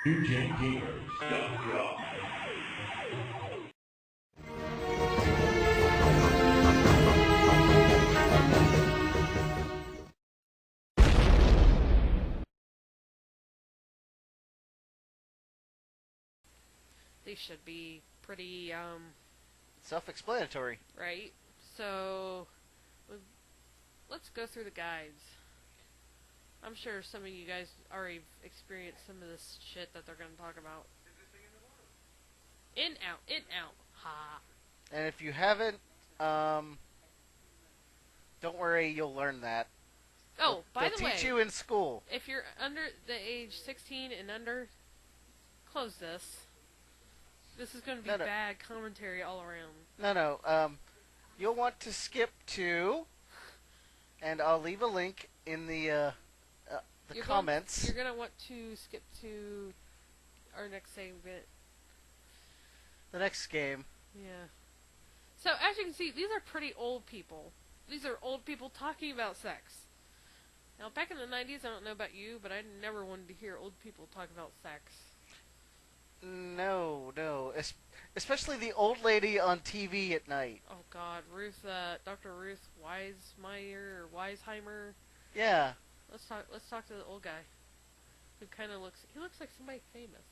NewGenGamers.com. These should be pretty, self-explanatory. right? So, let's go through the guides. I'm sure some of you guys already experienced some of this shit that they're going to talk about. In, out. Ha. And if you haven't, don't worry, you'll learn that. Oh, by the way, they'll teach you in school. If you're under the age 16 and under, close this. This is going to be bad commentary all around. No. You'll want to skip to, and I'll leave a link in the comments. You're going to want to skip to our next segment. The next game. Yeah. So, as you can see, these are pretty old people. These are old people talking about sex. Now, back in the 90s, I don't know about you, but I never wanted to hear old people talk about sex. No. Especially the old lady on TV at night. Oh, God. Dr. Ruth Weismeyer or Weisheimer. Yeah. Let's talk to the old guy. Who kind of looks like somebody famous.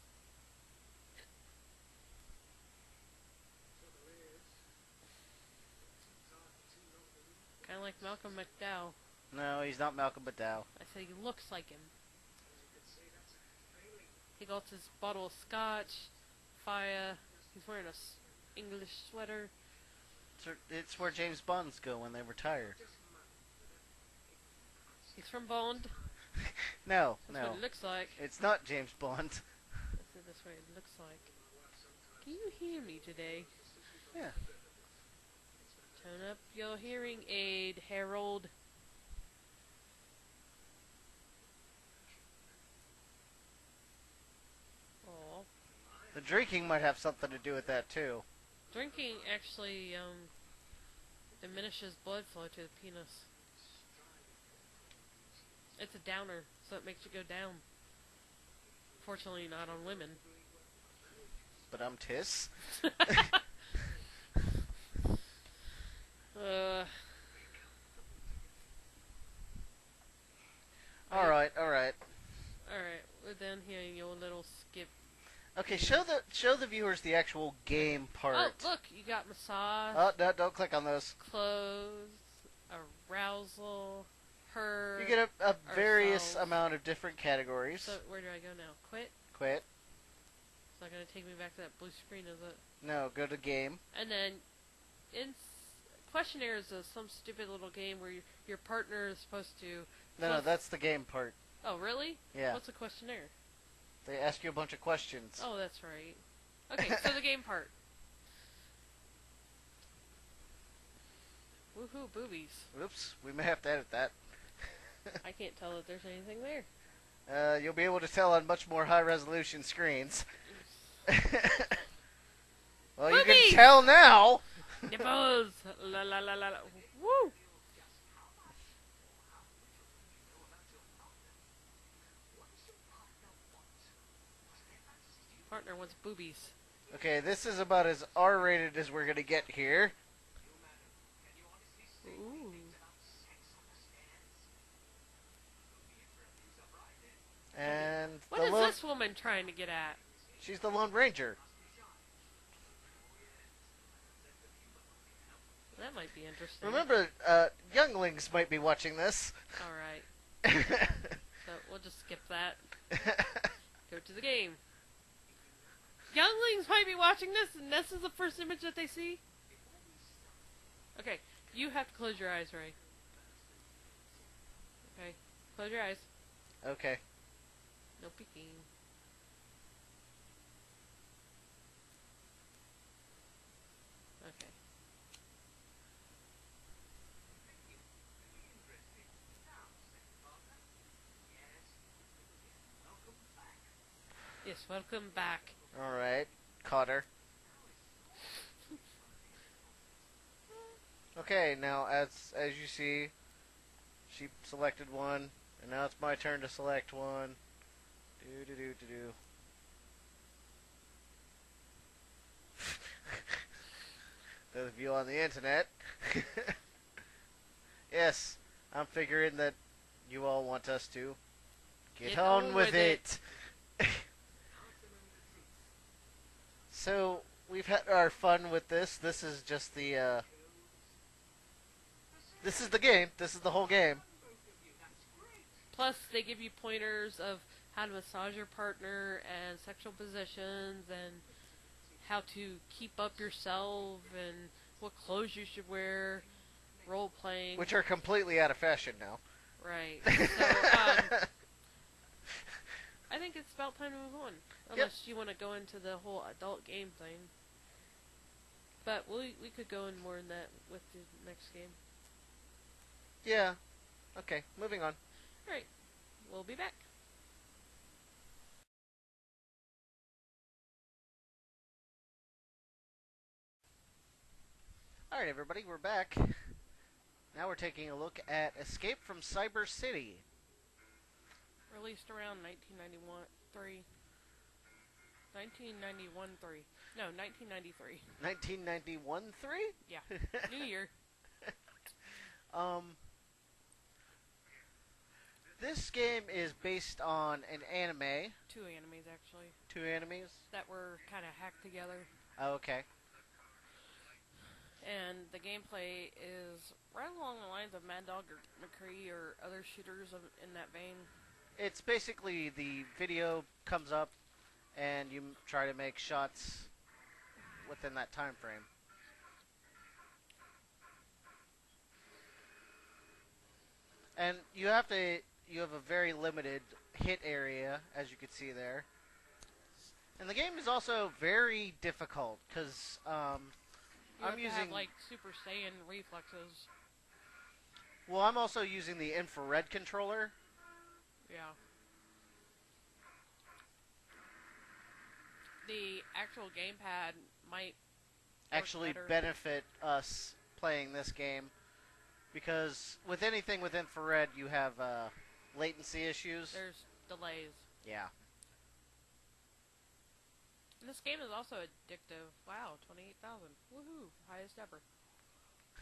Kind of like Malcolm McDowell. No, he's not Malcolm McDowell. I said he looks like him. He got his bottle of scotch, fire. He's wearing a English sweater. It's where James Bonds go when they retire. He's from Bond. No. That's what it looks like. It's not James Bond. That's what it looks like. Can you hear me today? Yeah. Turn up your hearing aid, Harold. Aww. The drinking might have something to do with that, too. Drinking actually diminishes blood flow to the penis. It's a downer, so it makes you go down. Fortunately, not on women. But I'm Tiss. Alright. Alright, we're done hearing your little skip. Okay, show the viewers the actual game part. Oh, look, you got massage. Oh, no, don't click on those. Clothes, arousal, her. You get a various amount of different categories. So, where do I go now? Quit? Quit. It's not going to take me back to that blue screen, is it? No, go to game. And then, questionnaire is some stupid little game where your partner is supposed to... No, that's the game part. Oh, really? Yeah. What's a questionnaire? They ask you a bunch of questions. Oh, that's right. Okay, so the game part. Woohoo, boobies. Oops, we may have to edit that. I can't tell that there's anything there. You'll be able to tell on much more high-resolution screens. Well, boobies! You can tell now! Nipples! La la la la la. Woo! Partner wants boobies. Okay, this is about as R-rated as we're gonna get here. Ooh. And what is this woman trying to get at? She's the Lone Ranger. That might be interesting. Remember, younglings might be watching this. Alright. So, we'll just skip that. Go to the game. Younglings might be watching this, and this is the first image that they see? Okay, you have to close your eyes, Ray. Okay, close your eyes. Okay. No peeking. Okay. Yes, welcome back. Alright, caught her. Okay, now as you see, she selected one, and now it's my turn to select one. you on the internet. Yes, I'm figuring that you all want us to get on with it. So, we've had our fun with this. This is just the, this is the game. This is the whole game. Plus, they give you pointers of how to massage your partner and sexual positions and how to keep up yourself and what clothes you should wear, role playing. Which are completely out of fashion now. Right. So, I think it's about time to move on. Unless you want to go into the whole adult game thing. But we could go in more in that with the next game. Yeah. Okay, moving on. Alright. We'll be back. Alright, everybody, we're back. Now we're taking a look at Escape from Cyber City. Released around 1991-3. 1991-3. No, 1993. 1991-3? Yeah. New year. This game is based on an anime. 2 animes, actually. 2 animes? That were kind of hacked together. Oh, okay. And the gameplay is right along the lines of Mad Dog or McCree or other shooters in that vein. It's basically the video comes up and you try to make shots within that time frame. And you have a very limited hit area, as you can see there. And the game is also very difficult because I'm using have, like, Super Saiyan reflexes. Well, I'm also using the infrared controller. Yeah. The actual gamepad might actually benefit us playing this game because with anything with infrared, you have latency issues. There's delays. Yeah. And this game is also addictive. Wow, 28,000. Woohoo, highest ever.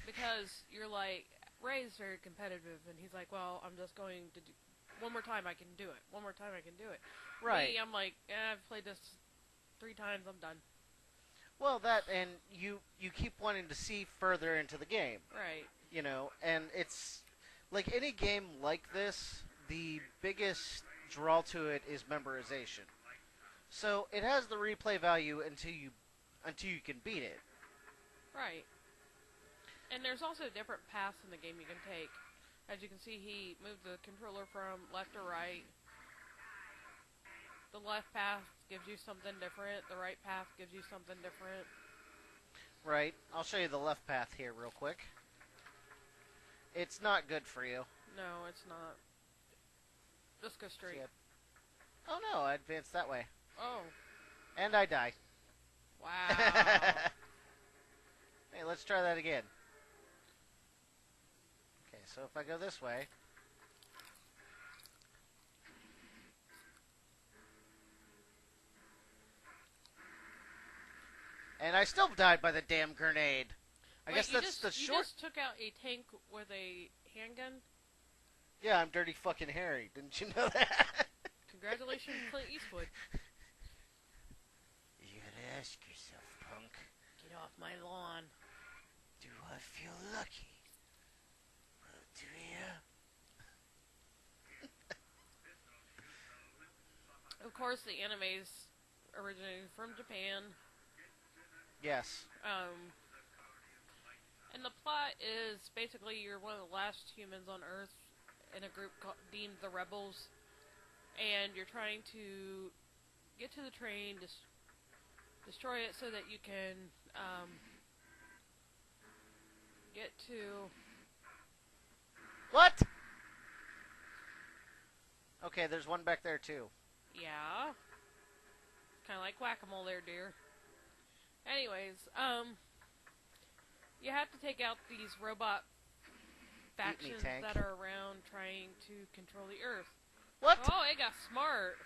Because you're like, Ray's very competitive, and he's like, well, I'm just going to do one more time, I can do it. One more time, I can do it. Right. Me, I'm like, I've played this 3 times, I'm done. Well, that, and you keep wanting to see further into the game. Right. You know, and it's like any game like this, the biggest draw to it is memorization. So it has the replay value until you can beat it. Right. And there's also different paths in the game you can take. As you can see, he moved the controller from left to right. The left path gives you something different. The right path gives you something different. Right. I'll show you the left path here real quick. It's not good for you. No, it's not. Just go straight. Yep. Oh no, I advanced that way. Oh. And I die. Wow. Hey, let's try that again. Okay, so if I go this way... And I still died by the damn grenade. I guess that's the short... You just took out a tank with a handgun? Yeah, I'm Dirty fucking Harry. Didn't you know that? Congratulations, Clint Eastwood. You gotta ask yourself, punk. Get off my lawn. Do I feel lucky? Well, do you? Of course, the anime's originated from Japan. Yes. And the plot is basically you're one of the last humans on Earth in a group deemed the Rebels, and you're trying to get to the train, destroy it so that you can get to... What? Okay, there's one back there too. Yeah. Kind of like whack-a-mole there, dear. Anyways, you have to take out these robot factions that are around trying to control the Earth. What? Oh, it got smart.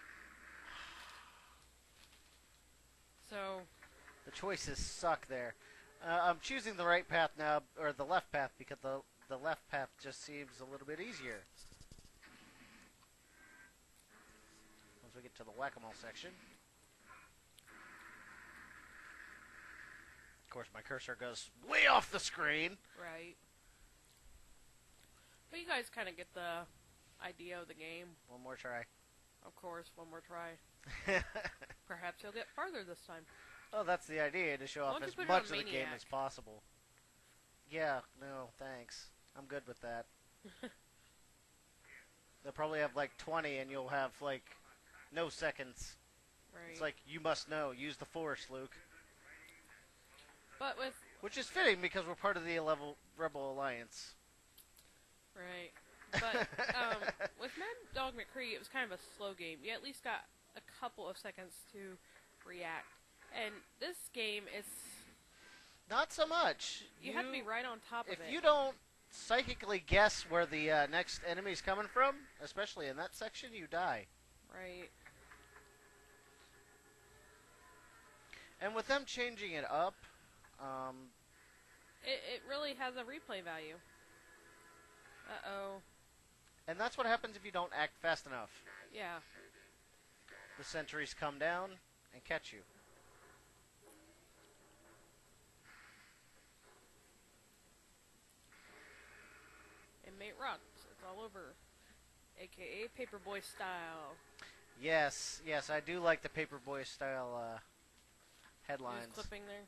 So... The choices suck there. I'm choosing the right path now, or the left path, because the left path just seems a little bit easier. Once we get to the whack-a-mole section. Of course, my cursor goes way off the screen. Right. But you guys kind of get the idea of the game. One more try. Of course, one more try. Perhaps you'll get farther this time. Oh, that's the idea, to show off as much of the game as possible. Yeah, no, thanks. I'm good with that. They'll probably have like 20 and you'll have like no seconds. Right. It's like, you must know, use the Force, Luke. But with... Which is fitting because we're part of the Rebel Alliance. Right. But with Mad Dog McCree, it was kind of a slow game. You at least got a couple of seconds to react. And this game is... Not so much. You have to be right on top of it. If you don't psychically guess where the next enemy's coming from, especially in that section, you die. Right. And with them changing it up... It really has a replay value. Uh-oh. And that's what happens if you don't act fast enough. Yeah. The sentries come down and catch you. Inmate Rocks. It's all over. AKA Paperboy style. Yes, yes, I do like the Paperboy style headlines. News clipping there.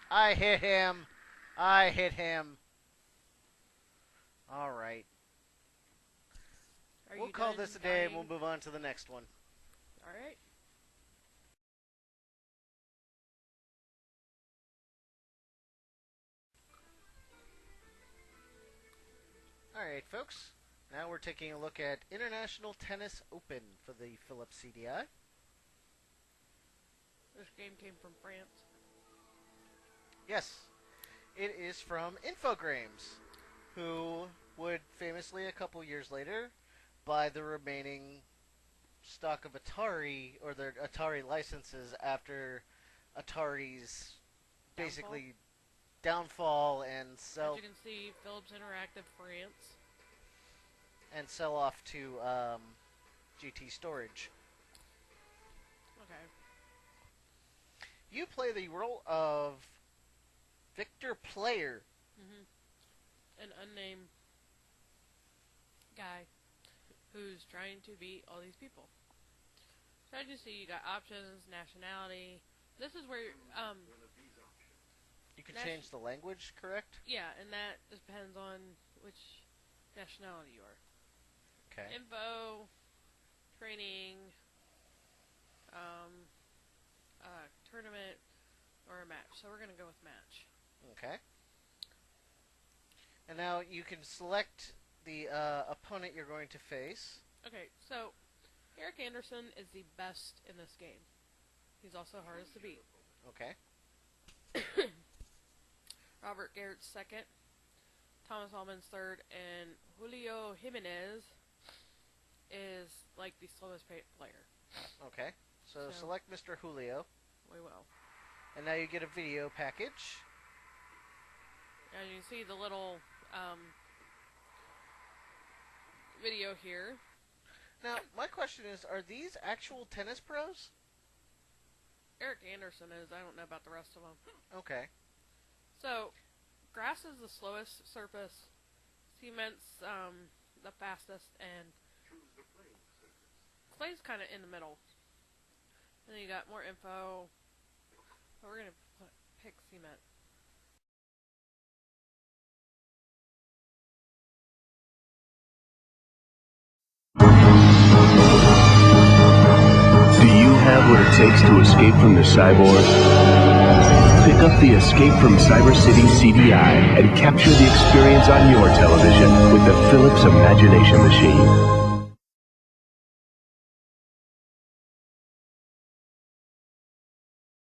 I hit him. I hit him. All right. We'll call this a day and we'll move on to the next one. All right. All right, folks. Now we're taking a look at International Tennis Open for the Phillips CD-I. This game came from France. Yes, it is from Infogrames, who would famously, a couple years later, buy the remaining stock of Atari, or their Atari licenses after Atari's basically downfall and sell... As you can see, Philips Interactive France. And sell off to GT Storage. Okay. You play the role of Victor Player. An unnamed guy who's trying to beat all these people. So as you see, you got options, nationality. This is where you can change the language, correct? Yeah, and that depends on which nationality you are. Okay. Info, training, tournament, or a match. So we're gonna go with match. Okay. And now you can select the opponent you're going to face. Okay, so Eric Anderson is the best in this game. He's also hardest to beat. Okay. Robert Garrett's second, Thomas Allman's third, and Julio Jimenez is like the slowest player. Okay. So select Mr. Julio. We will. And now you get a video package. And you see the little video here. Now, my question is, are these actual tennis pros? Eric Anderson is. I don't know about the rest of them. Okay. So, grass is the slowest surface. Cement's the fastest, and clay's kind of in the middle. And then you got more info. But we're gonna pick cement. Do you have what it takes to escape from the cyborg? Pick up the Escape from Cyber City CD-I and capture the experience on your television with the Philips Imagination Machine.